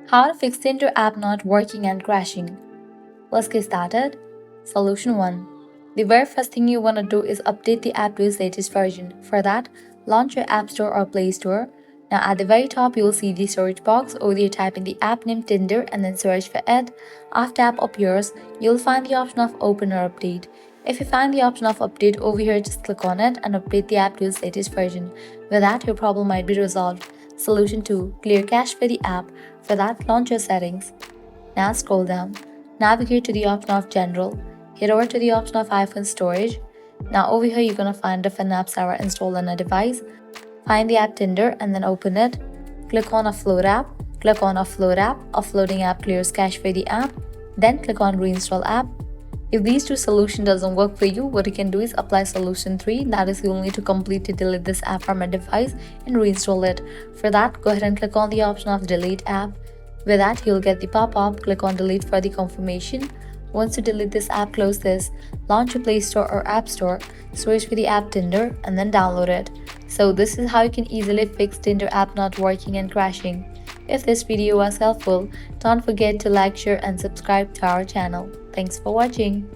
How to fix Tinder app not working and crashing. Let's get started. Solution 1. The very first thing you want to do is update the app to its latest version. For that, launch your App Store or Play Store. Now at the very top, you will see the search box. Over there, type in the app name Tinder and then search for it. After app appears, you'll find the option of Open or Update. If you find the option of Update over here, just click on it and update the app to its latest version. With that, your problem might be resolved. Solution 2. Clear cache for the app. For that, launch your settings. Now scroll down. Navigate to the option of General. Head over to the option of iPhone Storage. Now over here, you're going to find different apps that are installed on a device. Find the app Tinder and then open it. Click on Offload app. Click on Offload app. Offloading app clears cache for the app. Then click on Reinstall app. If these two solutions doesn't work for you, what you can do is apply solution 3. That is, you'll need to completely delete this app from a device and reinstall it. For that, go ahead and click on the option of Delete app. With that, you'll get the pop-up. Click on Delete for the confirmation. Once you delete this app, close this. Launch your Play Store or App Store. Search for the app Tinder and then download it. So this is how you can easily fix Tinder app not working and crashing. If this video was helpful, don't forget to like, share and subscribe to our channel. Thanks for watching.